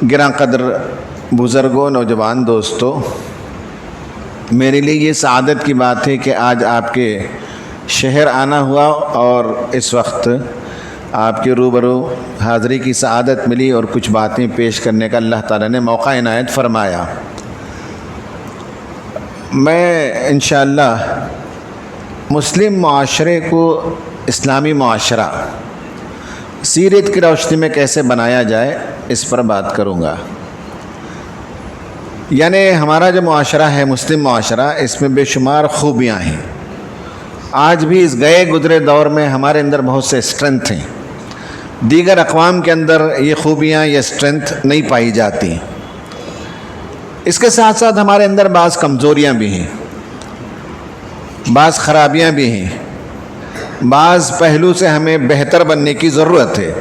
گراں قدر بزرگوں، نوجوان دوستوں، میرے لیے یہ سعادت کی بات ہے کہ آج آپ کے شہر آنا ہوا اور اس وقت آپ کے روبرو حاضری کی سعادت ملی اور کچھ باتیں پیش کرنے کا اللہ تعالیٰ نے موقع عنایت فرمایا۔ میں انشاءاللہ مسلم معاشرے کو اسلامی معاشرہ سیرت کی روشنی میں کیسے بنایا جائے اس پر بات کروں گا۔ یعنی ہمارا جو معاشرہ ہے مسلم معاشرہ، اس میں بے شمار خوبیاں ہیں۔ آج بھی اس گئے گزرے دور میں ہمارے اندر بہت سے اسٹرینتھ ہیں، دیگر اقوام کے اندر یہ خوبیاں یا اسٹرینتھ نہیں پائی جاتی۔ اس کے ساتھ ساتھ ہمارے اندر بعض کمزوریاں بھی ہیں، بعض خرابیاں بھی ہیں، بعض پہلو سے ہمیں بہتر بننے کی ضرورت ہے،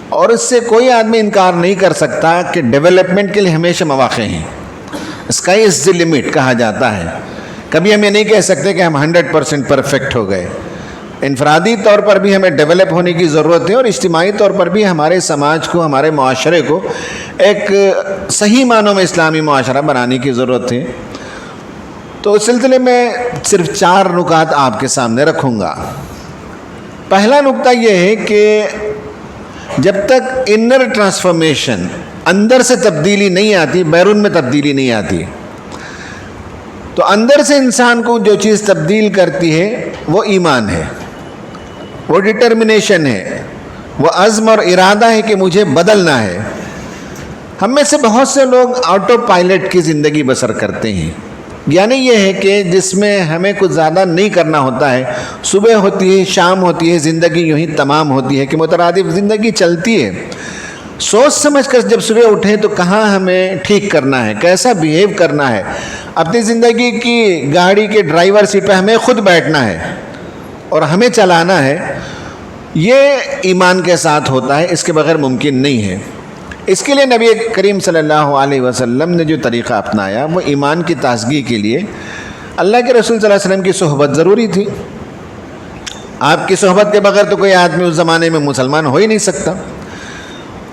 اور اس سے کوئی آدمی انکار نہیں کر سکتا کہ ڈیولپمنٹ کے لیے ہمیشہ مواقع ہیں۔ اسکائی از دی لمٹ کہا جاتا ہے۔ کبھی ہم یہ نہیں کہہ سکتے کہ ہم 100% پرفیکٹ ہو گئے۔ انفرادی طور پر بھی ہمیں ڈیولپ ہونے کی ضرورت ہے، اور اجتماعی طور پر بھی ہمارے سماج کو، ہمارے معاشرے کو ایک صحیح معنوں میں اسلامی معاشرہ بنانے کی ضرورت ہے۔ تو اس سلسلے میں صرف 4 نکات آپ کے سامنے رکھوں گا۔ پہلا نکتہ یہ ہے کہ جب تک انر ٹرانسفارمیشن، اندر سے تبدیلی نہیں آتی، بیرون میں تبدیلی نہیں آتی، تو اندر سے انسان کو جو چیز تبدیل کرتی ہے وہ ایمان ہے، وہ ڈٹرمنیشن ہے، وہ عزم اور ارادہ ہے کہ مجھے بدلنا ہے۔ ہم میں سے بہت سے لوگ آٹو پائلٹ کی زندگی بسر کرتے ہیں، یعنی یہ ہے کہ جس میں ہمیں کچھ زیادہ نہیں کرنا ہوتا ہے، صبح ہوتی ہے، شام ہوتی ہے، زندگی یوں ہی تمام ہوتی ہے کہ مترادف زندگی چلتی ہے۔ سوچ سمجھ کر جب صبح اٹھیں تو کہاں ہمیں ٹھیک کرنا ہے، کیسا بیہیو کرنا ہے، اپنی زندگی کی گاڑی کے ڈرائیور سیٹ پہ ہمیں خود بیٹھنا ہے اور ہمیں چلانا ہے، یہ ایمان کے ساتھ ہوتا ہے، اس کے بغیر ممکن نہیں ہے۔ اس کے لیے نبی کریم صلی اللہ علیہ وسلم نے جو طریقہ اپنایا وہ ایمان کی تازگی کے لیے اللہ کے رسول صلی اللہ علیہ وسلم کی صحبت ضروری تھی۔ آپ کی صحبت کے بغیر تو کوئی آدمی اس زمانے میں مسلمان ہو ہی نہیں سکتا۔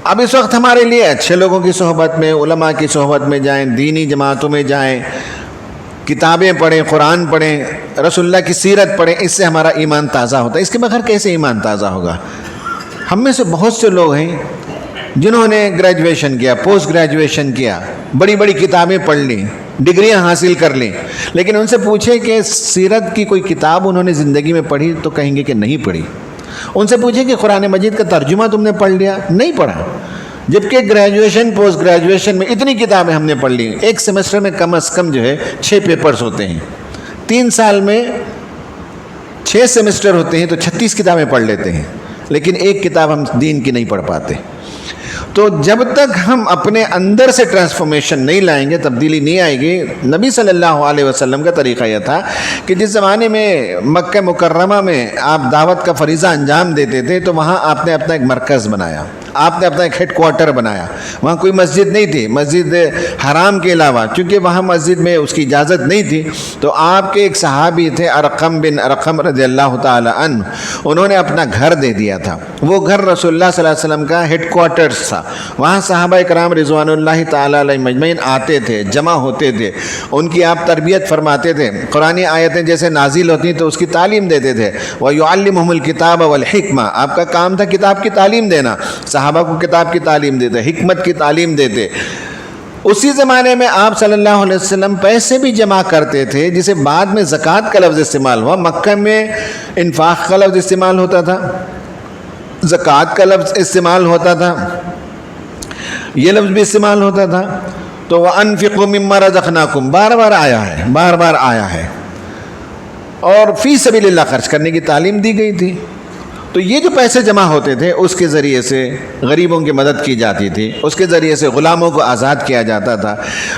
اب اس وقت ہمارے لیے اچھے لوگوں کی صحبت میں، علماء کی صحبت میں جائیں، دینی جماعتوں میں جائیں، کتابیں پڑھیں، قرآن پڑھیں، رسول اللہ کی سیرت پڑھیں، اس سے ہمارا ایمان تازہ ہوتا ہے۔ اس کے بغیر کیسے ایمان تازہ ہوگا؟ ہم میں سے بہت سے لوگ ہیں جنہوں نے گریجویشن کیا، پوسٹ گریجویشن کیا، بڑی بڑی کتابیں پڑھ لیں، ڈگریاں حاصل کر لیں، لیکن ان سے پوچھیں کہ سیرت کی کوئی کتاب انہوں نے زندگی میں پڑھی تو کہیں گے کہ نہیں پڑھی۔ ان سے پوچھیں کہ قرآن مجید کا ترجمہ تم نے پڑھ لیا؟ نہیں پڑھا۔ جبکہ گریجویشن پوسٹ گریجویشن میں اتنی کتابیں ہم نے پڑھ لی، ایک سیمسٹر میں کم از کم جو ہے 6 پیپرز ہوتے ہیں، 3 سال میں 6 سیمسٹر ہوتے ہیں تو 36 کتابیں پڑھ لیتے ہیں، لیکن ایک کتاب ہم دین کی نہیں پڑھ پاتے۔ تو جب تک ہم اپنے اندر سے ٹرانسفارمیشن نہیں لائیں گے، تبدیلی نہیں آئے گی۔ نبی صلی اللہ علیہ وسلم کا طریقہ یہ تھا کہ جس زمانے میں مکہ مکرمہ میں آپ دعوت کا فریضہ انجام دیتے تھے تو وہاں آپ نے اپنا ایک مرکز بنایا، آپ نے اپنا ایک ہیڈ کوارٹر بنایا۔ وہاں کوئی مسجد نہیں تھی، مسجد حرام کے علاوہ، چونکہ وہاں مسجد میں اس کی اجازت نہیں تھی، تو آپ کے ایک صحابی تھے ارقم بن ارقم رضی اللہ تعالی عنہ، انہوں نے اپنا گھر دے دیا تھا۔ وہ گھر رسول اللہ صلی اللہ علیہ وسلم کا ہیڈ کوارٹرز تھا۔ وہاں صحابہ کرام رضوان اللہ تعالی علیہ مجمعین آتے تھے، جمع ہوتے تھے، ان کی آپ تربیت فرماتے تھے، قرآنی آیتیں جیسے نازل ہوتی تو اس کی تعلیم دیتے تھے۔ وَيُعَلِّمُهُمُ الْكِتَابَ وَالْحِكْمَةَ، آپ کا کام تھا کتاب کی تعلیم دینا، صحابہ کو کتاب کی تعلیم دیتے، حکمت کی تعلیم دیتے۔ اسی زمانے میں آپ صلی اللہ علیہ وسلم پیسے بھی جمع کرتے تھے، جسے بعد میں زکوٰۃ کا لفظ استعمال ہوا۔ مکہ میں انفاق کا لفظ استعمال ہوتا تھا، زکوٰۃ کا لفظ استعمال ہوتا تھا، یہ لفظ بھی استعمال ہوتا تھا۔ تو وَأَنفِقُوا مِمَّا رَزَقْنَاكُمْ بار بار آیا ہے، بار بار آیا ہے، اور فی سبیل اللہ خرچ کرنے کی تعلیم دی گئی تھی۔ تو یہ جو پیسے جمع ہوتے تھے اس کے ذریعے سے غریبوں کی مدد کی جاتی تھی، اس کے ذریعے سے غلاموں کو آزاد کیا جاتا تھا۔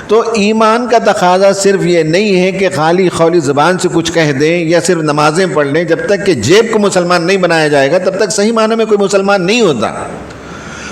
تو ایمان کا تقاضا صرف یہ نہیں ہے کہ خالی قولی زبان سے کچھ کہہ دیں یا صرف نمازیں پڑھ لیں۔ جب تک کہ جیب کو مسلمان نہیں بنایا جائے گا تب تک صحیح معنی میں کوئی مسلمان نہیں ہوتا۔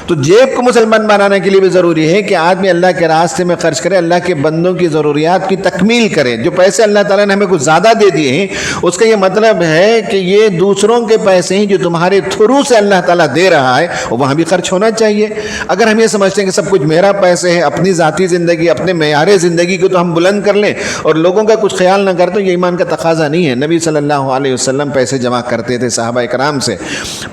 تو جیب کو مسلمان بنانے کے لیے بھی ضروری ہے کہ آدمی اللہ کے راستے میں خرچ کرے، اللہ کے بندوں کی ضروریات کی تکمیل کرے۔ جو پیسے اللہ تعالیٰ نے ہمیں کچھ زیادہ دے دیے ہیں، اس کا یہ مطلب ہے کہ یہ دوسروں کے پیسے ہیں جو تمہارے تھرو سے اللہ تعالیٰ دے رہا ہے، وہاں بھی خرچ ہونا چاہیے۔ اگر ہم یہ سمجھتے ہیں کہ سب کچھ میرا پیسے ہے، اپنی ذاتی زندگی، اپنے معیار زندگی کو تو ہم بلند کر لیں اور لوگوں کا کچھ خیال نہ کریں، تو یہ ایمان کا تقاضا نہیں ہے۔ نبی صلی اللہ علیہ وسلم پیسے جمع کرتے تھے صحابہ کرام سے۔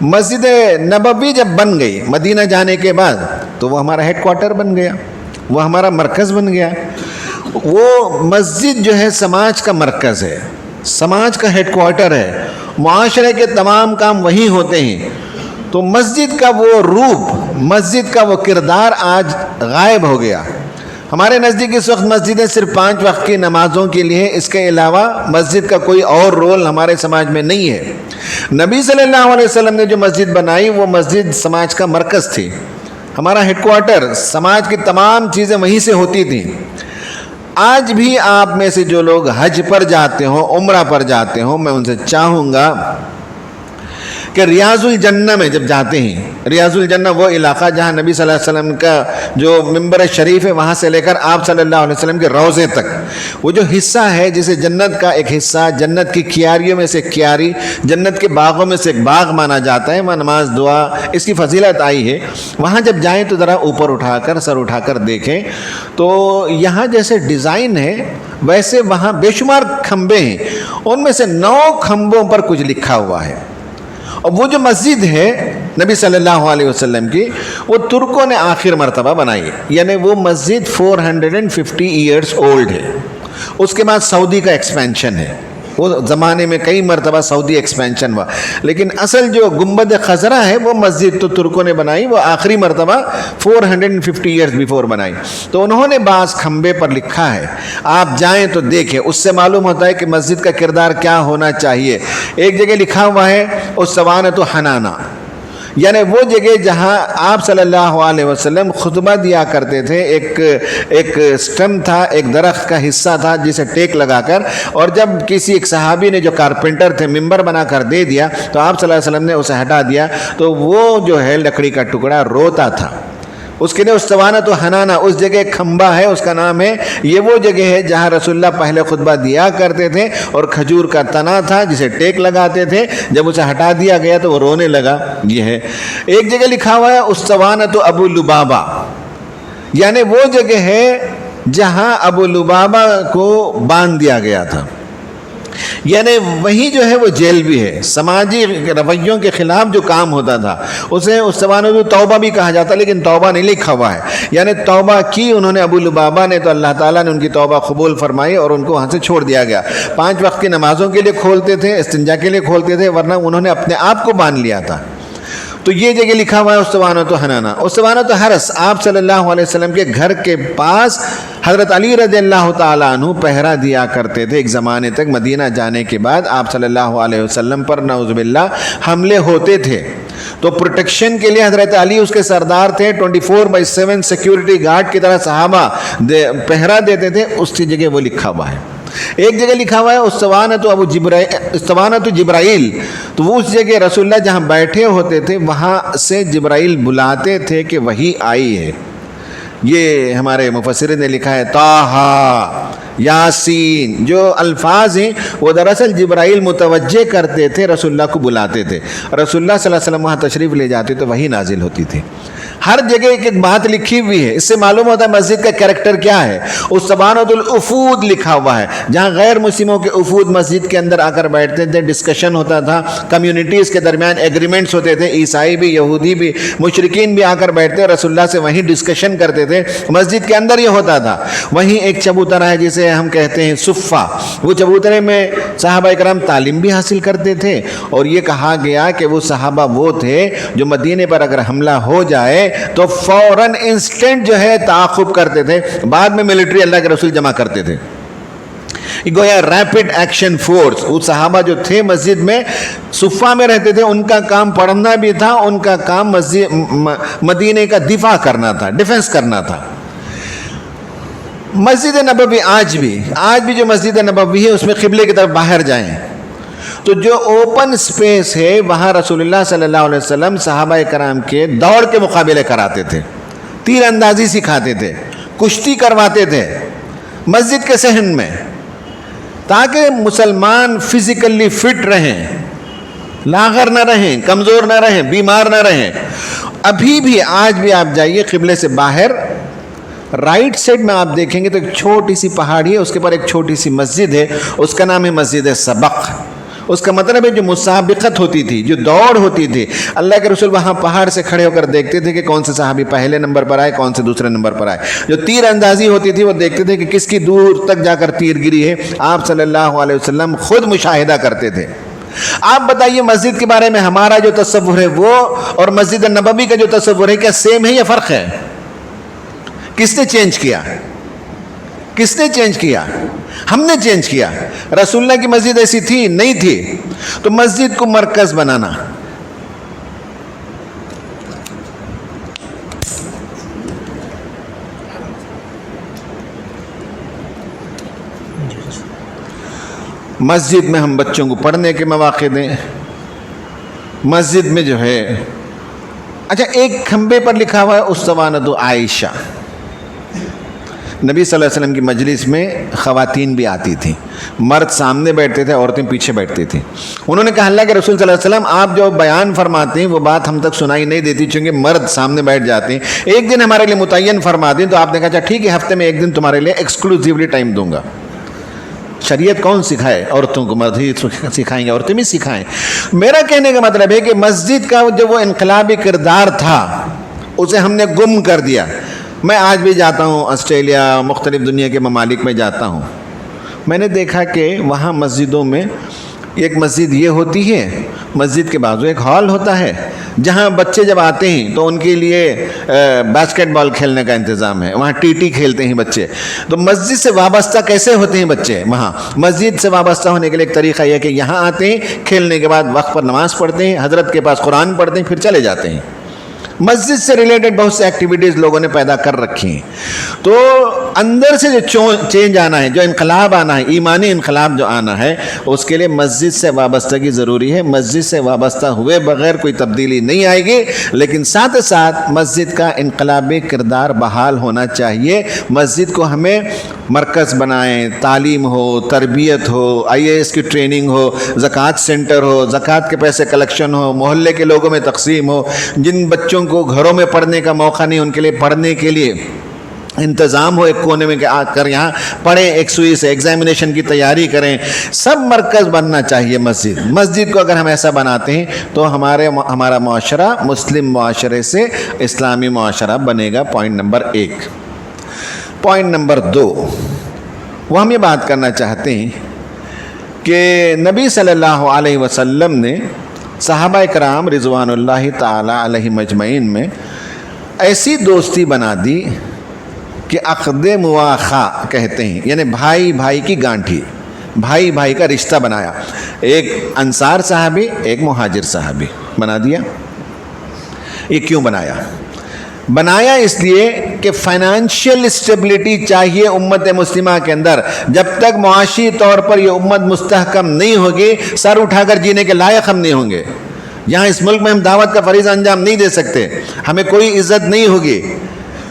مسجد نبوی جب بن گئی مدینہ جانے کے بعد، تو وہ ہمارا ہیڈ کوارٹر بن گیا، وہ ہمارا مرکز بن گیا۔ وہ مسجد جو ہے سماج کا مرکز ہے، سماج کا ہیڈ کوارٹر ہے، معاشرے کے تمام کام وہی ہوتے ہیں۔ تو مسجد کا وہ روپ، مسجد کا وہ کردار آج غائب ہو گیا۔ ہمارے نزدیک اس وقت مسجدیں صرف 5 وقت کی نمازوں کے لیے، اس کے علاوہ مسجد کا کوئی اور رول ہمارے سماج میں نہیں ہے۔ نبی صلی اللہ علیہ وسلم نے جو مسجد بنائی، وہ مسجد سماج کا مرکز تھی، ہمارا ہیڈ کوارٹر، سماج کی تمام چیزیں وہیں سے ہوتی تھیں۔ آج بھی آپ میں سے جو لوگ حج پر جاتے ہوں، عمرہ پر جاتے ہوں، میں ان سے چاہوں گا کہ ریاض الجنہ میں جب جاتے ہیں، ریاض الجنہ وہ علاقہ جہاں نبی صلی اللہ علیہ وسلم کا جو ممبر شریف ہے، وہاں سے لے کر آپ صلی اللہ علیہ وسلم کے روضے تک، وہ جو حصہ ہے جسے جنت کا ایک حصہ، جنت کی کیاریوں میں سے ایک کیاری، جنت کے باغوں میں سے ایک باغ مانا جاتا ہے، وہاں نماز دعا اس کی فضیلت آئی ہے۔ وہاں جب جائیں تو ذرا اوپر اٹھا کر، سر اٹھا کر دیکھیں تو یہاں جیسے ڈیزائن ہے ویسے وہاں بے شمار کھمبے ہیں، ان میں سے 9 کھمبوں پر کچھ لکھا ہوا ہے۔ اور وہ جو مسجد ہے نبی صلی اللہ علیہ وسلم کی، وہ ترکوں نے آخر مرتبہ بنائی ہے، یعنی وہ مسجد 450 ایئرز اولڈ ہے۔ اس کے بعد سعودی کا ایکسپینشن ہے، وہ زمانے میں کئی مرتبہ سعودی ایکسپینشن ہوا، لیکن اصل جو گنبد خضرا ہے وہ مسجد تو ترکوں نے بنائی، وہ آخری مرتبہ 450 ایئرز بیفور بنائی۔ تو انہوں نے بعض کھمبے پر لکھا ہے، آپ جائیں تو دیکھیں، اس سے معلوم ہوتا ہے کہ مسجد کا کردار کیا ہونا چاہیے۔ ایک جگہ لکھا ہوا ہے اسوانۃ حنانہ، یعنی وہ جگہ جہاں آپ صلی اللہ علیہ وسلم خطبہ دیا کرتے تھے، ایک سٹم تھا، ایک درخت کا حصہ تھا جسے ٹیک لگا کر، اور جب کسی ایک صحابی نے جو کارپینٹر تھے ممبر بنا کر دے دیا تو آپ صلی اللہ علیہ وسلم نے اسے ہٹا دیا، تو وہ جو ہے لکڑی کا ٹکڑا روتا تھا۔ اس کے لیے اسوانۃ حنانہ، اس جگہ کھمبا ہے، اس کا نام ہے۔ یہ وہ جگہ ہے جہاں رسول اللہ پہلے خطبہ دیا کرتے تھے، اور کھجور کا تنا تھا جسے ٹیک لگاتے تھے، جب اسے ہٹا دیا گیا تو وہ رونے لگا۔ یہ ہے ایک جگہ لکھا ہوا ہے اسوانۃ ابو لبابہ، یعنی وہ جگہ ہے جہاں ابو لبابہ کو باندھ دیا گیا تھا، یعنی وہی جو ہے وہ جیل بھی ہے۔ سماجی رویوں کے خلاف جو کام ہوتا تھا اسے اسوانۃ توبہ بھی کہا جاتا، لیکن توبہ نہیں لکھا ہوا ہے، یعنی توبہ کی انہوں نے ابو لبابہ نے، تو اللہ تعالیٰ نے ان کی توبہ قبول فرمائی اور ان کو وہاں سے چھوڑ دیا گیا۔ 5 وقت کی نمازوں کے لیے کھولتے تھے، استنجا کے لیے کھولتے تھے، ورنہ انہوں نے اپنے آپ کو باندھ لیا تھا۔ تو یہ جگہ لکھا ہوا ہے اسوانۃ حنانہ۔ اسوانۃ حرس، آپ صلی اللہ علیہ وسلم کے گھر کے پاس حضرت علی رضی اللہ تعالیٰ عنہ پہرا دیا کرتے تھے۔ ایک زمانے تک مدینہ جانے کے بعد آپ صلی اللہ علیہ وسلم پر نعوذ باللہ حملے ہوتے تھے، تو پروٹیکشن کے لیے حضرت علی اس کے سردار تھے، 24/7 سیکیورٹی گارڈ کی طرح صحابہ پہرا دیتے تھے۔ اس کی جگہ وہ لکھا ہوا ہے۔ ایک جگہ لکھا ہوا ہے اسوانۃ جبرائیل، تو وہ اس جگہ رسول اللہ جہاں بیٹھے ہوتے تھے وہاں سے جبرائیل بلاتے تھے کہ وہی آئی ہے۔ یہ ہمارے مفسرین نے لکھا ہے طٰہٰ، یاسین، جو الفاظ ہیں وہ دراصل جبرائیل متوجہ کرتے تھے، رسول اللہ کو بلاتے تھے، رسول اللہ صلی اللہ علیہ وسلم وہاں تشریف لے جاتے تو وہی نازل ہوتی تھی۔ ہر جگہ ایک بات لکھی ہوئی ہے، اس سے معلوم ہوتا ہے مسجد کا کریکٹر کیا ہے۔ اسوانۃ الافود لکھا ہوا ہے، جہاں غیر مسلموں کے افود مسجد کے اندر آ کر بیٹھتے تھے، ڈسکشن ہوتا تھا، کمیونٹیز کے درمیان ایگریمنٹس ہوتے تھے، عیسائی بھی، یہودی بھی، مشرکین بھی آ کر بیٹھتے، رسول اللہ سے وہیں ڈسکشن کرتے تھے، مسجد کے اندر یہ ہوتا تھا۔ وہیں ایک چبوترا ہے جسے ہم کہتے ہیں صفہ، وہ چبوترے میں صحابہ کرام تعلیم بھی حاصل کرتے تھے، اور یہ کہا گیا کہ وہ صحابہ وہ تھے جو مدینے پر اگر حملہ ہو جائے تو فوراً انسٹنٹ جو ہے تعاقب کرتے تھے، بعد میں ملٹری اللہ کے رسول جمع کرتے تھے، گویا ریپڈ ایکشن فورس۔ وہ صحابہ جو تھے مسجد میں صفہ میں رہتے تھے، ان کا کام پڑھنا بھی تھا، ان کا کام مدینے کا دفاع کرنا تھا، ڈیفنس کرنا تھا۔ مسجد نبوی آج بھی جو مسجد نبوی ہے اس میں قبلے کی طرف باہر جائیں تو جو اوپن سپیس ہے وہاں رسول اللہ صلی اللہ علیہ وسلم صحابہ کرام کے دوڑ کے مقابلے کراتے تھے، تیر اندازی سکھاتے تھے، کشتی کرواتے تھے مسجد کے صحن میں، تاکہ مسلمان فزیکلی فٹ رہیں، لاغر نہ رہیں، کمزور نہ رہیں، بیمار نہ رہیں۔ ابھی بھی آج بھی آپ جائیے قبلے سے باہر، رائٹ سائڈ میں آپ دیکھیں گے تو ایک چھوٹی سی پہاڑی ہے، اس کے پر ایک چھوٹی سی مسجد ہے، اس کا نام ہے مسجد سبق۔ اس کا مطلب ہے جو مسابقت ہوتی تھی، جو دوڑ ہوتی تھی، اللہ کے رسول وہاں پہاڑ سے کھڑے ہو کر دیکھتے تھے کہ کون سے صحابی پہلے نمبر پر آئے، کون سے دوسرے نمبر پر آئے۔ جو تیر اندازی ہوتی تھی وہ دیکھتے تھے کہ کس کی دور تک جا کر تیر گری ہے، آپ صلی اللہ علیہ وسلم خود مشاہدہ کرتے تھے۔ آپ بتائیے مسجد کے بارے میں ہمارا جو تصور ہے وہ اور مسجد نبوی کا جو تصور ہے کیا سیم ہے یا فرق ہے؟ کس نے چینج کیا؟ کس نے چینج کیا؟ ہم نے چینج کیا۔ رسول اللہ کی مسجد ایسی تھی؟ نہیں تھی۔ تو مسجد کو مرکز بنانا، مسجد میں ہم بچوں کو پڑھنے کے مواقع دیں، مسجد میں جو ہے اچھا ایک کھمبے پر لکھا ہوا ہے اسطوانۃ عائشہ۔ نبی صلی اللہ علیہ وسلم کی مجلس میں خواتین بھی آتی تھیں، مرد سامنے بیٹھتے تھے، عورتیں پیچھے بیٹھتی تھیں۔ انہوں نے کہا اللہ کے رسول صلی اللہ علیہ وسلم آپ جو بیان فرماتے ہیں وہ بات ہم تک سنائی نہیں دیتی چونکہ مرد سامنے بیٹھ جاتے ہیں، ایک دن ہمارے لیے متعین فرما دیں۔ تو آپ نے کہا اچھا ٹھیک ہے، ہفتے میں ایک دن تمہارے لیے ایکسکلوزیولی ٹائم دوں گا۔ شریعت کون سکھائے؟ عورتوں کو، مرد ہی سکھائیں گے، عورتیں بھی سکھائیں۔ میرا کہنے کا مطلب ہے کہ مسجد کا جو وہ انقلابی کردار تھا اسے ہم نے گم کر دیا۔ میں آج بھی جاتا ہوں آسٹریلیا، مختلف دنیا کے ممالک میں جاتا ہوں، میں نے دیکھا کہ وہاں مسجدوں میں ایک مسجد یہ ہوتی ہے، مسجد کے بازو ایک ہال ہوتا ہے جہاں بچے جب آتے ہیں تو ان کے لیے باسکٹ بال کھیلنے کا انتظام ہے، وہاں ٹی ٹی کھیلتے ہیں بچے۔ تو مسجد سے وابستہ کیسے ہوتے ہیں بچے؟ وہاں مسجد سے وابستہ ہونے کے لیے ایک طریقہ یہ کہ یہاں آتے ہیں، کھیلنے کے بعد وقت پر نماز پڑھتے ہیں، حضرت کے پاس قرآن پڑھتے ہیں، پھر چلے جاتے ہیں۔ مسجد سے ریلیٹڈ بہت سے ایکٹیویٹیز لوگوں نے پیدا کر رکھی ہیں۔ تو اندر سے جو چینج آنا ہے، جو انقلاب آنا ہے، ایمانی انقلاب جو آنا ہے، اس کے لیے مسجد سے وابستگی ضروری ہے۔ مسجد سے وابستہ ہوئے بغیر کوئی تبدیلی نہیں آئے گی، لیکن ساتھ ساتھ مسجد کا انقلابی کردار بحال ہونا چاہیے۔ مسجد کو ہمیں مرکز بنائیں، تعلیم ہو، تربیت ہو، IAS کی ٹریننگ ہو، زکوٰۃ سینٹر ہو، زکوٰۃ کے پیسے کلیکشن ہو، محلے کے لوگوں میں تقسیم ہو، جن بچوں کو گھروں میں پڑھنے کا موقع نہیں ان کے لیے پڑھنے کے لیے انتظام ہو، ایک کونے میں آ کر یہاں پڑھیں، ایک سوئی سے ایگزامینیشن کی تیاری کریں۔ سب مرکز بننا چاہیے مسجد۔ مسجد کو اگر ہم ایسا بناتے ہیں تو ہمارا معاشرہ مسلم معاشرے سے اسلامی معاشرہ بنے گا۔ Point number 1۔ پوائنٹ نمبر 2، وہ ہم یہ بات کرنا چاہتے ہیں کہ نبی صلی اللہ علیہ وسلم نے صحابہ کرام رضوان اللہ تعالی علیہم اجمعین میں ایسی دوستی بنا دی کہ عقد مواخا کہتے ہیں، یعنی بھائی بھائی کی گانٹھی، بھائی بھائی کا رشتہ بنایا۔ ایک انصار صحابی، ایک مہاجر صحابی بنا دیا۔ یہ کیوں بنایا؟ بنایا اس لیے کہ فائنانشیل اسٹیبلٹی چاہیے امت مسلمہ کے اندر۔ جب تک معاشی طور پر یہ امت مستحکم نہیں ہوگی، سر اٹھا کر جینے کے لائق ہم نہیں ہوں گے۔ یہاں اس ملک میں ہم دعوت کا فریضہ انجام نہیں دے سکتے، ہمیں کوئی عزت نہیں ہوگی۔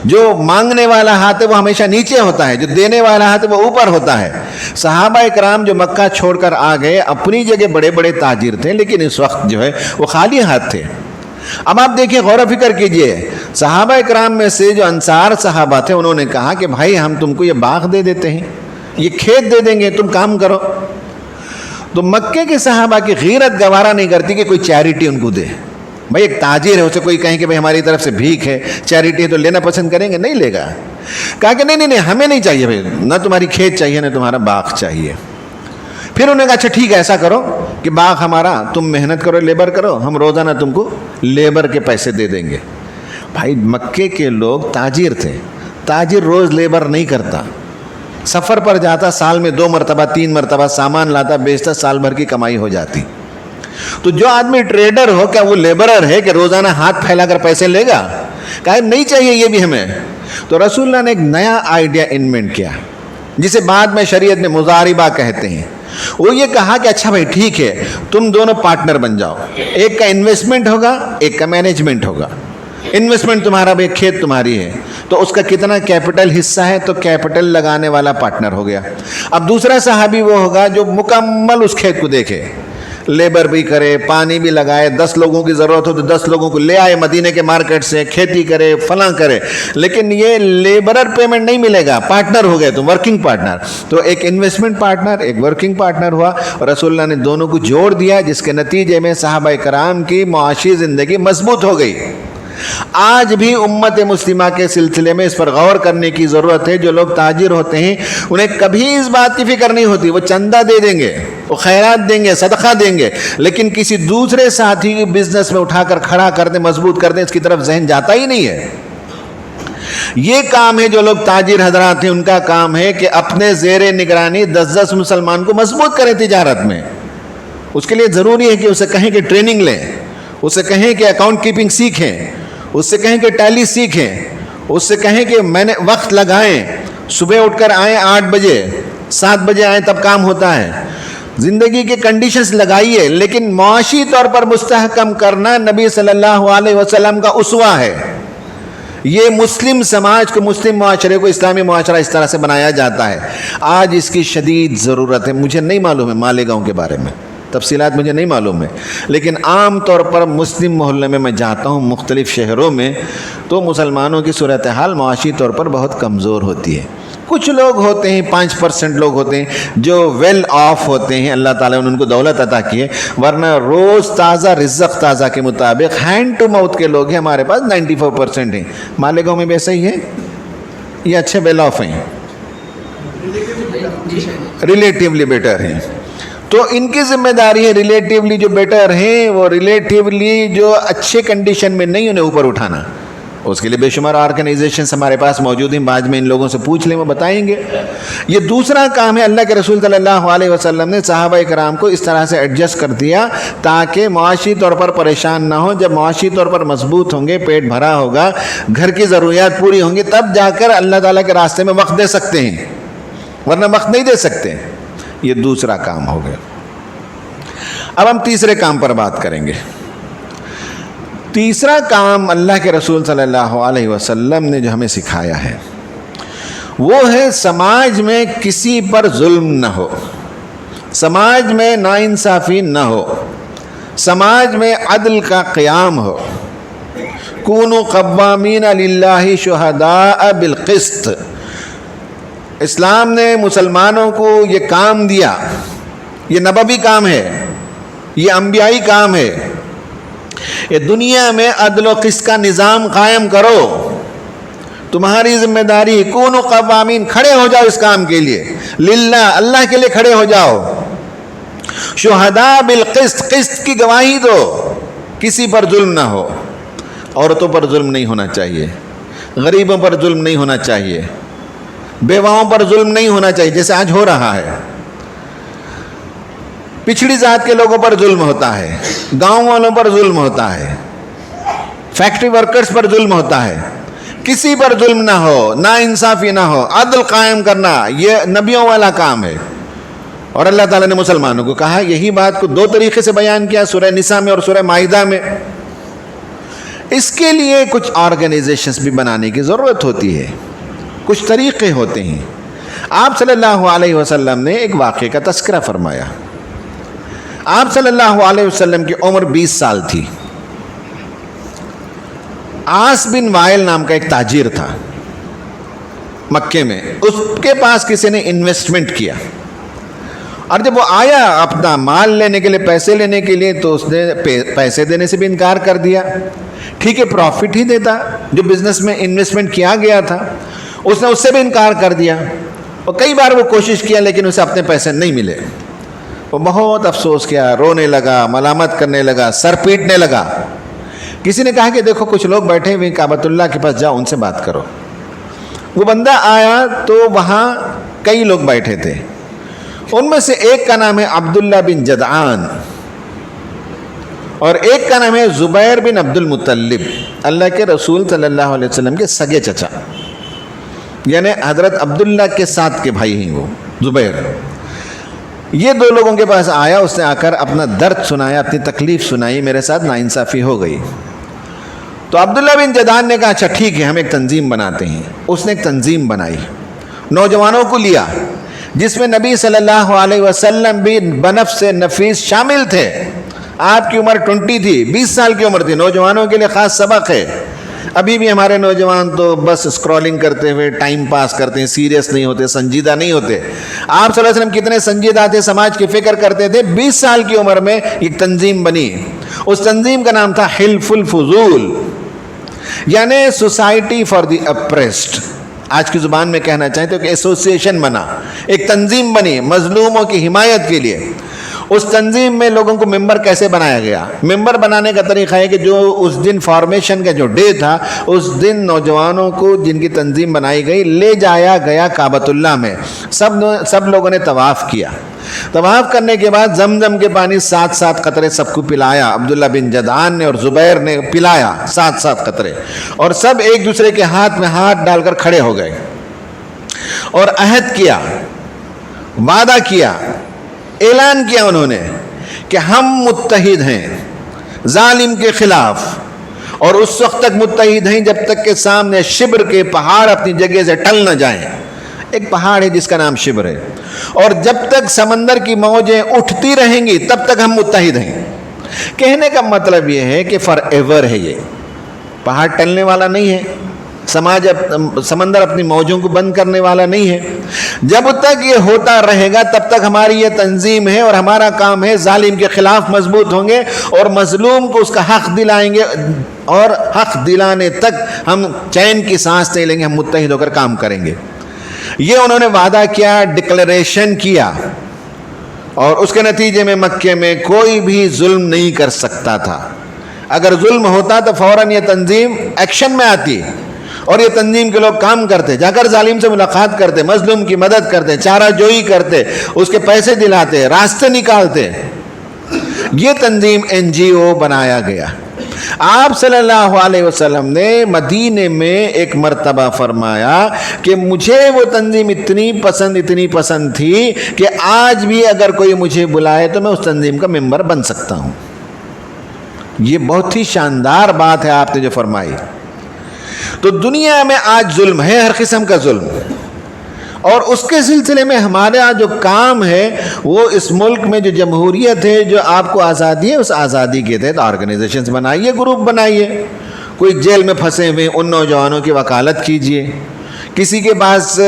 جو مانگنے والا ہاتھ ہے وہ ہمیشہ نیچے ہوتا ہے، جو دینے والا ہاتھ ہے وہ اوپر ہوتا ہے۔ صحابہ اکرام جو مکہ چھوڑ کر آ گئے، اپنی جگہ بڑے بڑے تاجر تھے، لیکن اس وقت جو ہے وہ خالی ہاتھ تھے۔ اب آپ دیکھیں، غور و فکر کیجئے، صحابہ اکرام میں سے جو انصار صحابہ تھے انہوں نے کہا کہ بھائی ہم تم کو یہ باغ دے دیتے ہیں، یہ کھیت دے دیں گے، تم کام کرو۔ تو مکے کے صحابہ کی غیرت گوارا نہیں کرتی کہ کوئی چیریٹی ان کو دے۔ بھائی ایک تاجر ہے، اسے کوئی کہیں کہ بھائی ہماری طرف سے بھیک ہے، چیریٹی ہے، تو لینا پسند کریں گے؟ نہیں لے گا۔ کہا کہ نہیں ہمیں نہیں چاہیے بھائی، نہ تمہاری کھیت چاہیے نہ تمہارا باغ چاہیے۔ پھر انہوں نے کہا اچھا ٹھیک ہے، ایسا کرو کہ باغ ہمارا، تم محنت کرو، لیبر کرو، ہم روزانہ تم کو لیبر کے پیسے دے دیں گے۔ بھائی مکے کے لوگ تاجر تھے، تاجر روز لیبر نہیں کرتا، سفر پر جاتا، سال میں 2 مرتبہ 3 مرتبہ سامان لاتا بیچتا، سال بھر کی کمائی ہو جاتی۔ تو جو آدمی ٹریڈر ہو، کیا وہ لیبرر ہے کہ روزانہ ہاتھ پھیلا کر پیسے لے گا؟ کہا نہیں چاہیے یہ بھی ہمیں۔ تو رسول اللہ نے ایک نیا آئیڈیا انوینٹ کیا، جسے بعد میں شریعت میں مضاربہ کہتے ہیں۔ وہ یہ کہا کہ اچھا بھائی ٹھیک ہے، تم دونوں پارٹنر بن جاؤ، ایک کا انویسٹمنٹ ہوگا، ایک کا مینجمنٹ ہوگا۔ انویسٹمنٹ تمہارا بھائی، کھیت تمہاری ہے، تو اس کا کتنا کیپٹل حصہ ہے، تو کیپٹل لگانے والا پارٹنر ہو گیا۔ اب دوسرا صحابی وہ ہوگا جو مکمل اس کھیت کو دیکھے، لیبر بھی کرے، پانی بھی لگائے، 10 لوگوں کی ضرورت ہو تو 10 لوگوں کو لے آئے مدینے کے مارکیٹ سے، کھیتی کرے، فلاں کرے، لیکن یہ لیبرر پیمنٹ نہیں ملے گا، پارٹنر ہو گئے تم، ورکنگ پارٹنر۔ تو ایک انویسٹمنٹ پارٹنر، ایک ورکنگ پارٹنر ہوا، اور رسول اللہ نے دونوں کو جوڑ دیا، جس کے نتیجے میں صحابہ کرام کی معاشی زندگی مضبوط ہو گئی۔ آج بھی امت مسلمہ کے سلسلے میں اس پر غور کرنے کی ضرورت ہے۔ جو لوگ تاجر ہوتے ہیں انہیں کبھی اس بات کی فکر نہیں ہوتی، وہ چندہ دے دیں گے، وہ خیرات دیں گے، صدقہ دیں گے، لیکن کسی دوسرے ساتھی کی بزنس میں اٹھا کر کھڑا کر دیں، مضبوط کر دیں، اس کی طرف ذہن جاتا ہی نہیں ہے۔ یہ کام ہے جو لوگ تاجر حضرات ہیں، ان کا کام ہے کہ اپنے زیر نگرانی 10 مسلمان کو مضبوط کریں تجارت میں۔ اس کے لیے ضروری ہے کہ اسے کہیں کہ ٹریننگ لیں، اسے کہیں کہ اکاؤنٹ کیپنگ سیکھیں، اس سے کہیں کہ ٹیلی سیکھیں، اس سے کہیں کہ میں نے وقت لگائیں، صبح اٹھ کر آئیں 8 بجے، 7 بجے آئیں، تب کام ہوتا ہے۔ زندگی کے کنڈیشنز لگائیے، لیکن معاشی طور پر مستحکم کرنا نبی صلی اللہ علیہ وسلم کا اسوہ ہے۔ یہ مسلم سماج کو، مسلم معاشرے کو، اسلامی معاشرہ اس طرح سے بنایا جاتا ہے۔ آج اس کی شدید ضرورت ہے۔ مجھے نہیں معلوم ہے مالیگاؤں کے بارے میں، تفصیلات مجھے نہیں معلوم ہے، لیکن عام طور پر مسلم محلے میں جاتا ہوں مختلف شہروں میں، تو مسلمانوں کی صورتحال معاشی طور پر بہت کمزور ہوتی ہے۔ کچھ لوگ ہوتے ہیں، 5% لوگ ہوتے ہیں جو ویل آف ہوتے ہیں، اللہ تعالیٰ نے ان کو دولت عطا کی ہے، ورنہ روز تازہ رزق تازہ کے مطابق ہینڈ ٹو ماؤتھ کے لوگ ہیں ہمارے پاس 94% ہیں۔ مالیگاؤں میں بھی ایسا ہی ہے، یہ اچھے ویل آف ہیں، ریلیٹیولی بیٹر ہیں۔ تو ان کی ذمہ داری ہے ریلیٹیولی جو بیٹر ہیں، وہ ریلیٹیولی جو اچھے کنڈیشن میں نہیں، انہیں اوپر اٹھانا۔ اس کے لیے بے شمار آرگنائزیشنز ہمارے پاس موجود ہیں، بعد میں ان لوگوں سے پوچھ لیں، وہ بتائیں گے۔ یہ دوسرا کام ہے۔ اللہ کے رسول صلی اللہ علیہ وسلم نے صحابہ کرام کو اس طرح سے ایڈجسٹ کر دیا تاکہ معاشی طور پر پریشان نہ ہو۔ جب معاشی طور پر مضبوط ہوں گے، پیٹ بھرا ہوگا، گھر کی ضروریات پوری ہوں گی، تب جا کر اللہ تعالیٰ کے راستے میں وقت دے سکتے ہیں، ورنہ وقت نہیں دے سکتے۔ یہ دوسرا کام ہو گیا۔ اب ہم تیسرے کام پر بات کریں گے۔ تیسرا کام اللہ کے رسول صلی اللہ علیہ وسلم نے جو ہمیں سکھایا ہے وہ ہے سماج میں کسی پر ظلم نہ ہو، سماج میں ناانصافی نہ ہو، سماج میں عدل کا قیام ہو۔ کونوا قوامین للہ شہداء بالقسط۔ اسلام نے مسلمانوں کو یہ کام دیا، یہ نبوی کام ہے، یہ انبیائی کام ہے، یہ دنیا میں عدل و قسط کا نظام قائم کرو۔ تمہاری ذمہ داری، کونوا قوامین، کھڑے ہو جاؤ اس کام کے لیے، للہ، اللہ کے لیے کھڑے ہو جاؤ۔ شہداء بالقسط، قسط کی گواہی دو، کسی پر ظلم نہ ہو۔ عورتوں پر ظلم نہیں ہونا چاہیے، غریبوں پر ظلم نہیں ہونا چاہیے، بیواؤں پر ظلم نہیں ہونا چاہیے جیسے آج ہو رہا ہے۔ پچھڑی ذات کے لوگوں پر ظلم ہوتا ہے، گاؤں والوں پر ظلم ہوتا ہے، فیکٹری ورکرز پر ظلم ہوتا ہے۔ کسی پر ظلم نہ ہو، نا انصافی نہ ہو، عدل قائم کرنا یہ نبیوں والا کام ہے۔ اور اللہ تعالیٰ نے مسلمانوں کو کہا، یہی بات کو 2 طریقے سے بیان کیا، سورہ نساء میں اور سورہ مائدہ میں۔ اس کے لیے کچھ آرگنائزیشنز بھی بنانے کی ضرورت ہوتی ہے، کچھ طریقے ہوتے ہیں۔ آپ صلی اللہ علیہ وسلم نے ایک واقعے کا تذکرہ فرمایا۔ آپ صلی اللہ علیہ وسلم کی عمر 20 سال تھی۔ عاص بن وائل نام کا ایک تاجر تھا مکے میں، اس کے پاس کسی نے انویسٹمنٹ کیا، اور جب وہ آیا اپنا مال لینے کے لیے، پیسے لینے کے لیے، تو اس نے پیسے دینے سے بھی انکار کر دیا۔ ٹھیک ہے، پروفٹ ہی دیتا جو بزنس میں انویسٹمنٹ کیا گیا تھا، اس نے اس سے بھی انکار کر دیا، اور کئی بار وہ کوشش کیا لیکن اسے اپنے پیسے نہیں ملے۔ وہ بہت افسوس کیا، رونے لگا، ملامت کرنے لگا، سر پیٹنے لگا۔ کسی نے کہا کہ دیکھو کچھ لوگ بیٹھے ہوئے کعبۃ اللہ کے پاس، جاؤ ان سے بات کرو۔ وہ بندہ آیا تو وہاں کئی لوگ بیٹھے تھے، ان میں سے ایک کا نام ہے عبداللہ بن جدعان، اور ایک کا نام ہے زبیر بن عبد المطلب، اللہ کے رسول صلی اللہ علیہ وسلم کے سگے چچا، یعنی حضرت عبداللہ کے ساتھ کے بھائی ہیں وہ زبیر۔ یہ دو لوگوں کے پاس آیا، اس نے آ کر اپنا درد سنایا، اپنی تکلیف سنائی، میرے ساتھ ناانصافی ہو گئی۔ تو عبداللہ بن جدعان نے کہا اچھا ٹھیک ہے، ہم ایک تنظیم بناتے ہیں۔ اس نے ایک تنظیم بنائی، نوجوانوں کو لیا، جس میں نبی صلی اللہ علیہ وسلم بھی بنفس نفیس شامل تھے۔ آپ کی عمر 20 تھی، 20 سال کی عمر تھی۔ نوجوانوں کے لیے خاص سبق ہے۔ ابھی بھی ہمارے نوجوان تو بس اسکرولنگ کرتے ہوئے ٹائم پاس کرتے ہیں، سیریس نہیں ہوتے، سنجیدہ نہیں ہوتے۔ آپ صلی اللہ علیہ وسلم کتنے سنجیدہ تھے، سماج کی فکر کرتے تھے۔ 20 سال کی عمر میں ایک تنظیم بنی، اس تنظیم کا نام تھا حلف الفضول، یعنی سوسائٹی فار دی اپریسڈ۔ آج کی زبان میں کہنا چاہیں تو ایک ایسوسیشن بنا، ایک تنظیم بنی مظلوموں کی حمایت کے لیے۔ اس تنظیم میں لوگوں کو ممبر کیسے بنایا گیا؟ ممبر بنانے کا طریقہ ہے کہ جو اس دن فارمیشن کا جو ڈے تھا، اس دن نوجوانوں کو جن کی تنظیم بنائی گئی لے جایا گیا کعبۃ اللہ میں۔ سب لوگوں نے طواف کیا۔ طواف کرنے کے بعد زمزم کے پانی 7 قطرے سب کو پلایا۔ عبداللہ بن جدعان نے اور زبیر نے پلایا 7 قطرے، اور سب ایک دوسرے کے ہاتھ میں ہاتھ ڈال کر کھڑے ہو گئے اور عہد کیا، وعدہ کیا، اعلان کیا انہوں نے کہ ہم متحد ہیں ظالم کے خلاف، اور اس وقت تک متحد ہیں جب تک کہ سامنے شبر کے پہاڑ اپنی جگہ سے ٹل نہ جائیں۔ ایک پہاڑ ہے جس کا نام شبر ہے، اور جب تک سمندر کی موجیں اٹھتی رہیں گی تب تک ہم متحد ہیں۔ کہنے کا مطلب یہ ہے کہ فار ایور ہے، یہ پہاڑ ٹلنے والا نہیں ہے، سمندر اپنی موجوں کو بند کرنے والا نہیں ہے۔ جب تک یہ ہوتا رہے گا تب تک ہماری یہ تنظیم ہے، اور ہمارا کام ہے ظالم کے خلاف مضبوط ہوں گے اور مظلوم کو اس کا حق دلائیں گے، اور حق دلانے تک ہم چین کی سانس نہیں لیں گے، ہم متحد ہو کر کام کریں گے۔ یہ انہوں نے وعدہ کیا، ڈکلیریشن کیا، اور اس کے نتیجے میں مکے میں کوئی بھی ظلم نہیں کر سکتا تھا۔ اگر ظلم ہوتا تو فوراً یہ تنظیم ایکشن میں آتی، اور یہ تنظیم کے لوگ کام کرتے، جا کر ظالم سے ملاقات کرتے، مظلوم کی مدد کرتے، چارہ جوئی کرتے، اس کے پیسے دلاتے، راستے نکالتے۔ یہ تنظیم NGO بنایا گیا۔ آپ صلی اللہ علیہ وسلم نے مدینے میں ایک مرتبہ فرمایا کہ مجھے وہ تنظیم اتنی پسند تھی کہ آج بھی اگر کوئی مجھے بلائے تو میں اس تنظیم کا ممبر بن سکتا ہوں۔ یہ بہت ہی شاندار بات ہے آپ نے جو فرمائی۔ تو دنیا میں آج ظلم ہے، ہر قسم کا ظلم، اور اس کے سلسلے میں ہمارا جو کام ہے وہ اس ملک میں جو جمہوریت ہے، جو آپ کو آزادی ہے، اس آزادی کے تحت آرگنائزیشنز بنائیے، گروپ بنائیے۔ کوئی جیل میں پھنسے ہوئے ان نوجوانوں کی وکالت کیجیے۔ کسی کے پاس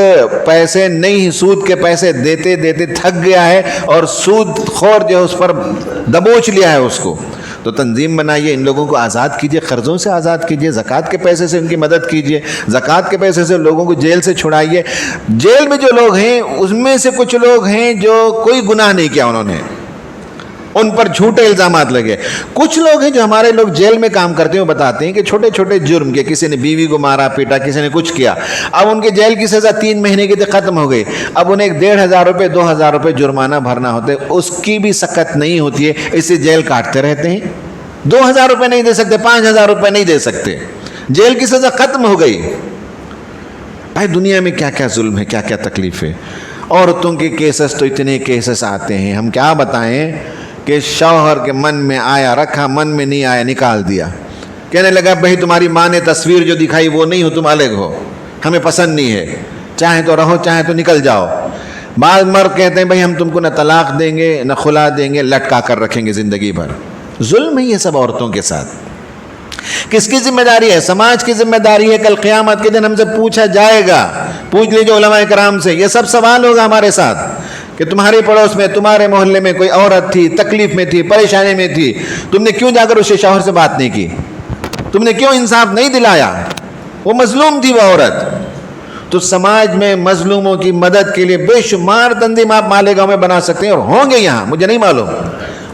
پیسے نہیں، سود کے پیسے دیتے دیتے تھک گیا ہے اور سود خور جو ہے اس پر دبوچ لیا ہے اس کو، تو تنظیم بنائیے، ان لوگوں کو آزاد کیجیے، قرضوں سے آزاد کیجیے، زکوٰۃ کے پیسے سے ان کی مدد کیجیے، زکوٰۃ کے پیسے سے لوگوں کو جیل سے چھڑائیے۔ جیل میں جو لوگ ہیں اس میں سے کچھ لوگ ہیں جو کوئی گناہ نہیں کیا، انہوں نے، ان پر جھوٹے الزامات لگے۔ کچھ لوگ ہیں جو ہمارے لوگ جیل میں کام کرتے ہیں، وہ بتاتے ہیں کہ چھوٹے چھوٹے جرم کے، کسی نے بیوی کو مارا پیٹا، کسی نے کچھ کیا، اب ان کے جیل کی سزا 3 مہینے کی ختم ہو گئی، اب انہیں 1,500 روپے 2,000 روپے جرمانہ بھرنا ہوتا ہے، اس کی بھی سخت نہیں ہوتی ہے، اس سے جیل کاٹتے رہتے ہیں۔ 2,000 روپے نہیں دے سکتے، 5,000 روپے نہیں دے سکتے، جیل کی سزا ختم ہو گئی۔ بھائی دنیا میں کیا کیا ظلم ہے، کیا کیا تکلیف ہے۔ عورتوں کے کیسز تو اتنے کیسز آتے ہیں، ہم کیا بتائیں کہ شوہر کے من میں آیا رکھا، من میں نہیں آیا نکال دیا، کہنے لگا بھائی تمہاری ماں نے تصویر جو دکھائی وہ نہیں ہو، تم الگ ہو، ہمیں پسند نہیں ہے، چاہے تو رہو چاہے تو نکل جاؤ۔ بعض مرد کہتے ہیں بھائی ہم تم کو نہ طلاق دیں گے نہ خلا دیں گے، لٹکا کر رکھیں گے زندگی بھر۔ ظلم ہے یہ سب عورتوں کے ساتھ۔ کس کی ذمہ داری ہے؟ سماج کی ذمہ داری ہے۔ کل قیامت کے دن ہم سے پوچھا جائے گا، پوچھ لیجیے علماء کرام سے، یہ سب سوال ہوگا ہمارے ساتھ کہ تمہارے پڑوس میں، تمہارے محلے میں کوئی عورت تھی، تکلیف میں تھی، پریشانی میں تھی، تم نے کیوں جا کر اسے شوہر سے بات نہیں کی؟ تم نے کیوں انصاف نہیں دلایا؟ وہ مظلوم تھی وہ عورت۔ تو سماج میں مظلوموں کی مدد کے لیے بے شمار تنظیم آپ مالیگاؤں میں بنا سکتے ہیں، اور ہوں گے یہاں، مجھے نہیں معلوم،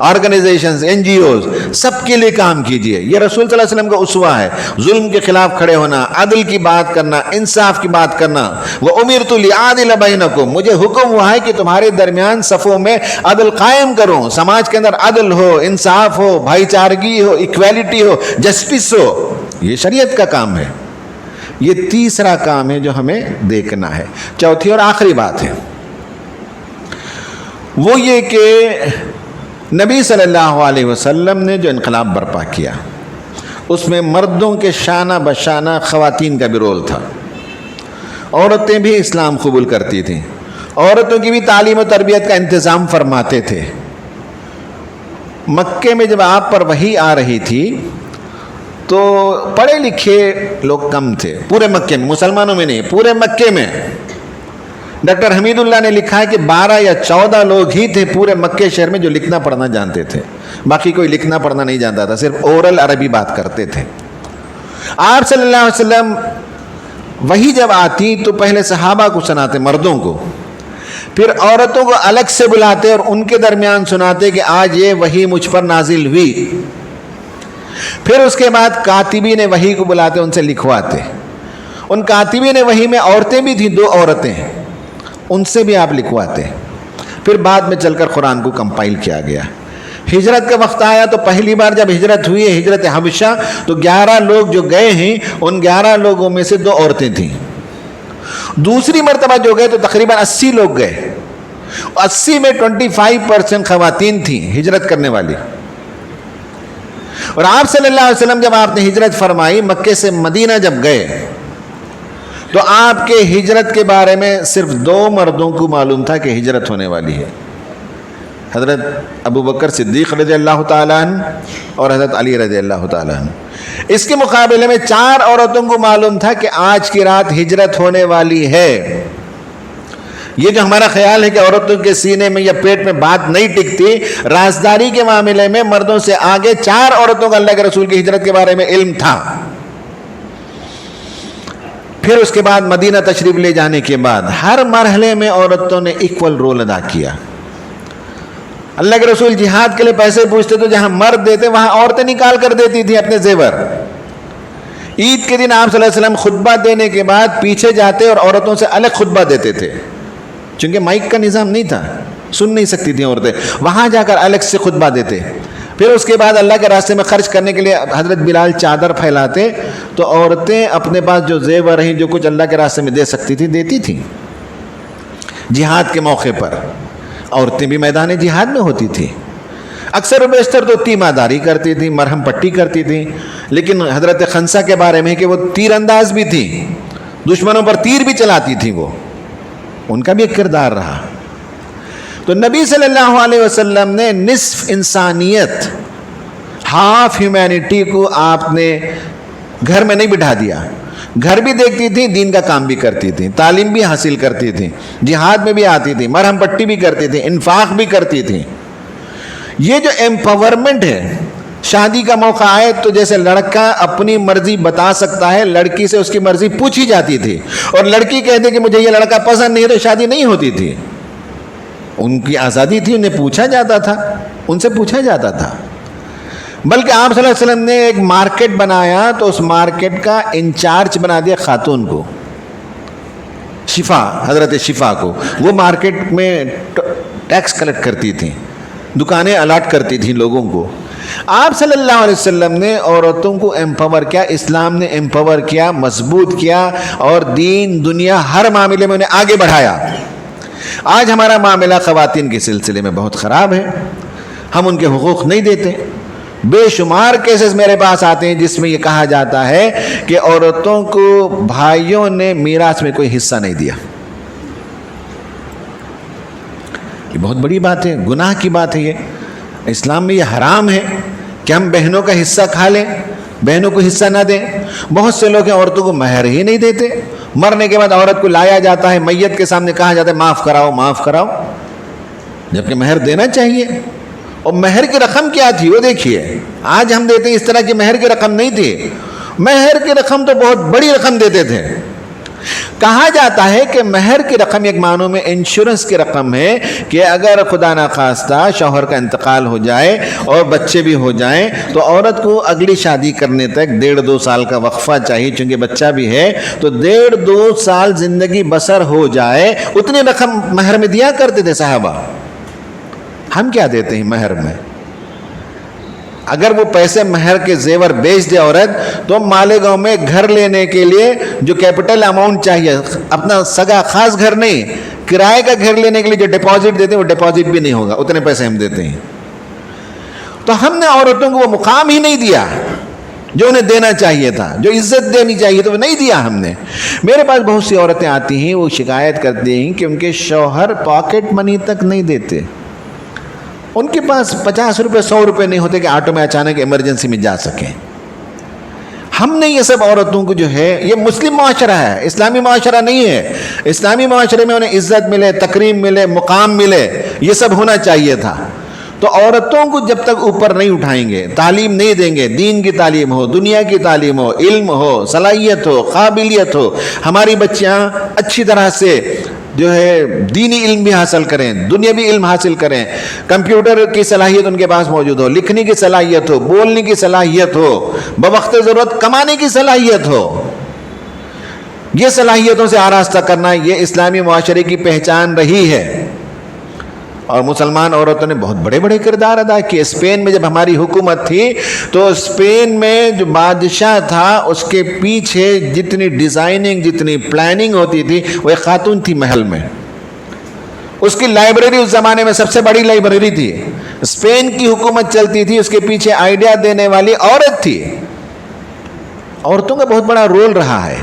آرگنائزیشنز، NGOs، سب کے لیے کام کیجئے۔ یہ رسول صلی اللہ علیہ وسلم کا اسوہ ہے، ظلم کے خلاف کھڑے ہونا، عدل کی بات کرنا، انصاف کی بات کرنا۔ وَأُمِرْتُ لِأَعْدِلَ بَيْنَكُمْ، مجھے حکم ہوا ہے کہ تمہارے درمیان صفوں میں عدل قائم کروں، سماج کے اندر عدل ہو، انصاف ہو، بھائی چارگی ہو، ایکویلٹی ہو، جسٹس ہو۔ یہ شریعت کا کام ہے۔ یہ تیسرا کام ہے جو ہمیں دیکھنا ہے۔ چوتھی اور آخری بات ہے، وہ یہ کہ نبی صلی اللہ علیہ وسلم نے جو انقلاب برپا کیا اس میں مردوں کے شانہ بشانہ خواتین کا بھی رول تھا. عورتیں بھی اسلام قبول کرتی تھیں, عورتوں کی بھی تعلیم و تربیت کا انتظام فرماتے تھے. مکے میں جب آپ پر وحی آ رہی تھی تو پڑھے لکھے لوگ کم تھے پورے مکے میں, مسلمانوں میں نہیں, پورے مکے میں. ڈاکٹر حمید اللہ نے لکھا ہے کہ 12 یا 14 لوگ ہی تھے پورے مکے شہر میں جو لکھنا پڑھنا جانتے تھے, باقی کوئی لکھنا پڑھنا نہیں جانتا تھا, صرف اورل عربی بات کرتے تھے. آپ صلی اللہ علیہ وسلم وہی جب آتی تو پہلے صحابہ کو سناتے, مردوں کو, پھر عورتوں کو الگ سے بلاتے اور ان کے درمیان سناتے کہ آج یہ وحی مجھ پر نازل ہوئی. پھر اس کے بعد کاتبین وحی کو بلاتے, ان سے لکھواتے. ان کاتبین وحی میں عورتیں بھی تھیں, 2 عورتیں, ان سے بھی آپ لکھواتے. پھر بعد میں چل کر قرآن کو کمپائل کیا گیا. ہجرت کا وقت آیا تو پہلی بار جب ہجرت ہوئی ہے, ہجرت حبشہ, تو 11 لوگ جو گئے ہیں ان 11 لوگوں میں سے 2 عورتیں تھیں. دوسری مرتبہ جو گئے تو تقریباً 80 لوگ گئے, 80 میں 25% خواتین تھیں ہجرت کرنے والی. اور آپ صلی اللہ علیہ وسلم جب آپ نے ہجرت فرمائی, مکے سے مدینہ جب گئے تو آپ کے ہجرت کے بارے میں صرف 2 مردوں کو معلوم تھا کہ ہجرت ہونے والی ہے, حضرت ابو بکر صدیق رضی اللہ تعالیٰ عنہ اور حضرت علی رضی اللہ تعالیٰ عنہ. اس کے مقابلے میں 4 عورتوں کو معلوم تھا کہ آج کی رات ہجرت ہونے والی ہے. یہ جو ہمارا خیال ہے کہ عورتوں کے سینے میں یا پیٹ میں بات نہیں ٹکتی, رازداری کے معاملے میں مردوں سے آگے 4 عورتوں کا اللہ کے رسول کی ہجرت کے بارے میں علم تھا. پھر اس کے بعد مدینہ تشریف لے جانے کے بعد ہر مرحلے میں عورتوں نے ایکول رول ادا کیا. اللہ کے رسول جہاد کے لیے پیسے پوچھتے تو جہاں مرد دیتے وہاں عورتیں نکال کر دیتی تھیں اپنے زیور. عید کے دن آپ صلی اللہ علیہ وسلم خطبہ دینے کے بعد پیچھے جاتے اور عورتوں سے الگ خطبہ دیتے تھے, چونکہ مائک کا نظام نہیں تھا, سن نہیں سکتی تھیں عورتیں, وہاں جا کر الگ سے خطبہ دیتے. پھر اس کے بعد اللہ کے راستے میں خرچ کرنے کے لیے حضرت بلال چادر پھیلاتے تو عورتیں اپنے پاس جو زیور ہیں, جو کچھ اللہ کے راستے میں دے سکتی تھی, دیتی تھیں. جہاد کے موقع پر عورتیں بھی میدان جہاد میں ہوتی تھیں. اکثر و بیشتر تو تیمہ داری کرتی تھیں, مرہم پٹی کرتی تھیں, لیکن حضرت خنسہ کے بارے میں کہ وہ تیر انداز بھی تھیں, دشمنوں پر تیر بھی چلاتی تھیں, وہ ان کا بھی ایک کردار رہا. تو نبی صلی اللہ علیہ وسلم نے نصف انسانیت, ہاف ہیومینٹی کو آپ نے گھر میں نہیں بٹھا دیا. گھر بھی دیکھتی تھیں, دین کا کام بھی کرتی تھیں, تعلیم بھی حاصل کرتی تھیں, جہاد میں بھی آتی تھیں, مرہم پٹی بھی کرتی تھیں, انفاق بھی کرتی تھیں. یہ جو ایمپاورمنٹ ہے, شادی کا موقع آئے تو جیسے لڑکا اپنی مرضی بتا سکتا ہے, لڑکی سے اس کی مرضی پوچھی جاتی تھی, اور لڑکی کہتے کہ مجھے یہ لڑکا پسند نہیں ہے تو شادی نہیں ہوتی تھی. ان کی آزادی تھی, انہیں پوچھا جاتا تھا, ان سے پوچھا جاتا تھا. بلکہ آپ صلی اللہ علیہ وسلم نے ایک مارکیٹ بنایا تو اس مارکیٹ کا انچارج بنا دیا خاتون کو, شفا, حضرت شفا کو. وہ مارکیٹ میں ٹیکس کلیکٹ کرتی تھیں, دکانیں الاٹ کرتی تھیں لوگوں کو. آپ صلی اللہ علیہ وسلم نے عورتوں کو ایمپاور کیا, اسلام نے ایمپاور کیا, مضبوط کیا, اور دین دنیا ہر معاملے میں انہیں آگے بڑھایا. آج ہمارا معاملہ خواتین کے سلسلے میں بہت خراب ہے, ہم ان کے حقوق نہیں دیتے. بے شمار کیسز میرے پاس آتے ہیں جس میں یہ کہا جاتا ہے کہ عورتوں کو بھائیوں نے میراث میں کوئی حصہ نہیں دیا. یہ بہت بڑی بات ہے, گناہ کی بات ہے. یہ اسلام میں یہ حرام ہے کہ ہم بہنوں کا حصہ کھا لیں, بہنوں کو حصہ نہ دیں. بہت سے لوگ ہیں عورتوں کو مہر ہی نہیں دیتے. مرنے کے بعد عورت کو لایا جاتا ہے, میت کے سامنے کہا جاتا ہے معاف کراؤ, معاف کراؤ, جبکہ مہر دینا چاہیے. اور مہر کی رقم کیا تھی وہ دیکھیے. آج ہم دیتے ہیں اس طرح کی مہر کی رقم نہیں تھی. مہر کی رقم تو بہت بڑی رقم دیتے تھے. کہا جاتا ہے کہ مہر کی رقم ایک معنوں میں انشورنس کی رقم ہے کہ اگر خدا نخواستہ شوہر کا انتقال ہو جائے اور بچے بھی ہو جائیں تو عورت کو اگلی شادی کرنے تک 1.5-2 سال کا وقفہ چاہیے, چونکہ بچہ بھی ہے تو 1.5-2 سال زندگی بسر ہو جائے. اتنی رقم مہر میں دیا کرتے تھے صحابہ. ہم کیا دیتے ہیں مہر میں؟ اگر وہ پیسے مہر کے زیور بیچ دے عورت تو مالیگاؤں میں گھر لینے کے لیے جو کیپٹل اماؤنٹ چاہیے, اپنا سگا خاص گھر نہیں, کرائے کا گھر لینے کے لیے جو ڈپازٹ دیتے ہیں وہ ڈپازٹ بھی نہیں ہوگا، اتنے پیسے ہم دیتے ہیں۔ تو ہم نے عورتوں کو وہ مقام ہی نہیں دیا جو انہیں دینا چاہیے تھا، جو عزت دینی چاہیے تو وہ نہیں دیا ہم نے۔ میرے پاس بہت سی عورتیں آتی ہیں، وہ شکایت کرتی ہیں کہ ان کے شوہر پاکٹ منی تک نہیں دیتے، ان کے پاس 50 روپے 100 روپے نہیں ہوتے کہ آٹو میں اچانک ایمرجنسی میں جا سکیں۔ ہم نے یہ سب عورتوں کو جو ہے، یہ مسلم معاشرہ ہے، اسلامی معاشرہ نہیں ہے۔ اسلامی معاشرے میں انہیں عزت ملے، تکریم ملے، مقام ملے، یہ سب ہونا چاہیے تھا۔ تو عورتوں کو جب تک اوپر نہیں اٹھائیں گے، تعلیم نہیں دیں گے، دین کی تعلیم ہو، دنیا کی تعلیم ہو، علم ہو، صلاحیت ہو، قابلیت ہو، ہماری بچیاں اچھی طرح سے جو ہے دینی علم بھی حاصل کریں، دنیاوی علم حاصل کریں، کمپیوٹر کی صلاحیت ان کے پاس موجود ہو، لکھنے کی صلاحیت ہو، بولنے کی صلاحیت ہو، بوقت ضرورت کمانے کی صلاحیت ہو، یہ صلاحیتوں سے آراستہ کرنا یہ اسلامی معاشرے کی پہچان رہی ہے۔ اور مسلمان عورتوں نے بہت بڑے بڑے کردار ادا کیے۔ اسپین میں جب ہماری حکومت تھی تو اسپین میں جو بادشاہ تھا اس کے پیچھے جتنی ڈیزائننگ، جتنی پلاننگ ہوتی تھی وہ ایک خاتون تھی محل میں۔ اس کی لائبریری اس زمانے میں سب سے بڑی لائبریری تھی۔ اسپین کی حکومت چلتی تھی، اس کے پیچھے آئیڈیا دینے والی عورت تھی۔ عورتوں کا بہت بڑا رول رہا ہے۔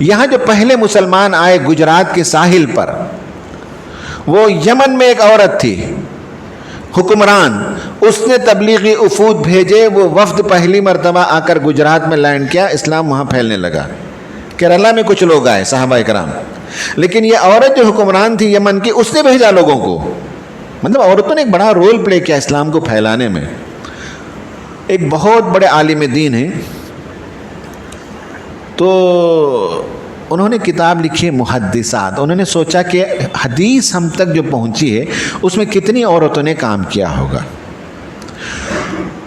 یہاں جو پہلے مسلمان آئے گجرات کے ساحل پر، وہ یمن میں ایک عورت تھی حکمران، اس نے تبلیغی وفود بھیجے، وہ وفد پہلی مرتبہ آ کر گجرات میں لینڈ کیا، اسلام وہاں پھیلنے لگا۔ کیرالہ میں کچھ لوگ آئے صحابہ کرام، لیکن یہ عورت جو حکمران تھی یمن کی، اس نے بھیجا لوگوں کو۔ مطلب عورتوں نے ایک بڑا رول پلے کیا اسلام کو پھیلانے میں۔ ایک بہت بڑے عالم دین ہیں، تو انہوں نے کتاب لکھی ہے محدثات۔ انہوں نے سوچا کہ حدیث ہم تک جو پہنچی ہے اس میں کتنی عورتوں نے کام کیا ہوگا۔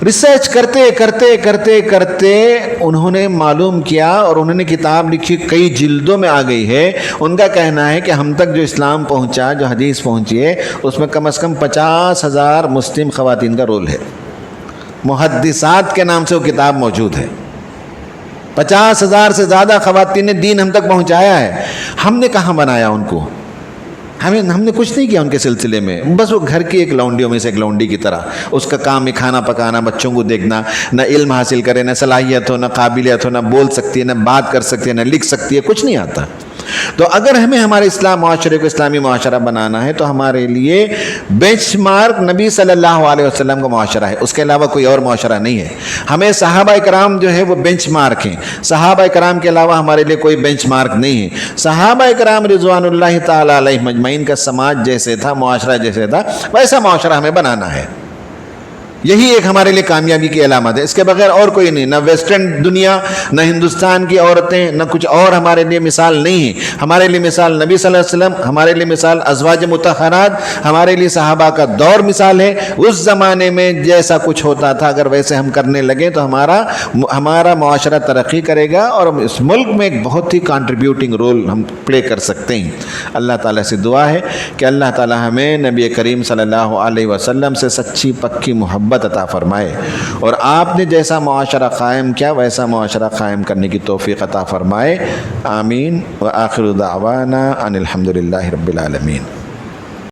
ریسرچ کرتے کرتے کرتے کرتے انہوں نے معلوم کیا اور انہوں نے کتاب لکھی، کئی جلدوں میں آ گئی ہے۔ ان کا کہنا ہے کہ ہم تک جو اسلام پہنچا، جو حدیث پہنچی ہے، اس میں کم از کم 50,000 مسلم خواتین کا رول ہے۔ محدثات کے نام سے وہ کتاب موجود ہے۔ 50,000 سے زیادہ خواتین نے دین ہم تک پہنچایا ہے۔ ہم نے کہاں بنایا ان کو؟ ہم نے کچھ نہیں کیا ان کے سلسلے میں، بس وہ گھر کی ایک لونڈیوں میں سے ایک لونڈی کی طرح، اس کا کام ہے کھانا پکانا، بچوں کو دیکھنا، نہ علم حاصل کرے، نہ صلاحیت ہو، نہ قابلیت ہو، نہ بول سکتی ہے، نہ بات کر سکتی ہے، نہ لکھ سکتی ہے، کچھ نہیں آتا۔ تو اگر ہمیں ہمارے اسلام معاشرے کو اسلامی معاشرہ بنانا ہے تو ہمارے لیے بینچ مارک نبی صلی اللہ علیہ وسلم کا معاشرہ ہے، اس کے علاوہ کوئی اور معاشرہ نہیں ہے۔ ہمیں صحابہ کرام جو ہے وہ بینچ مارک ہیں، صحابہ کرام کے علاوہ ہمارے لیے کوئی بینچ مارک نہیں ہے۔ صحابہ کرام رضوان اللہ تعالی علیہ مجمعین کا سماج جیسے تھا، معاشرہ جیسے تھا، ویسا معاشرہ ہمیں بنانا ہے۔ یہی ایک ہمارے لیے کامیابی کی علامت ہے، اس کے بغیر اور کوئی نہیں۔ نہ ویسٹرن دنیا، نہ ہندوستان کی عورتیں، نہ کچھ اور ہمارے لیے مثال نہیں ہے۔ ہمارے لیے مثال نبی صلی اللہ علیہ وسلم، ہمارے لیے مثال ازواج مطہرات، ہمارے لیے صحابہ کا دور مثال ہے۔ اس زمانے میں جیسا کچھ ہوتا تھا اگر ویسے ہم کرنے لگیں تو ہمارا معاشرہ ترقی کرے گا اور اس ملک میں ایک بہت ہی کنٹریبیوٹنگ رول ہم پلے کر سکتے ہیں۔ اللہ تعالیٰ سے دعا ہے کہ اللہ تعالیٰ ہمیں نبی کریم صلی اللہ علیہ وسلم سے سچی پکی محبت عطا فرمائے، اور آپ نے جیسا معاشرہ قائم کیا ویسا معاشرہ قائم کرنے کی توفیق عطا فرمائے۔ آمین۔ وآخر دعوانا ان الحمد للہ رب العالمین۔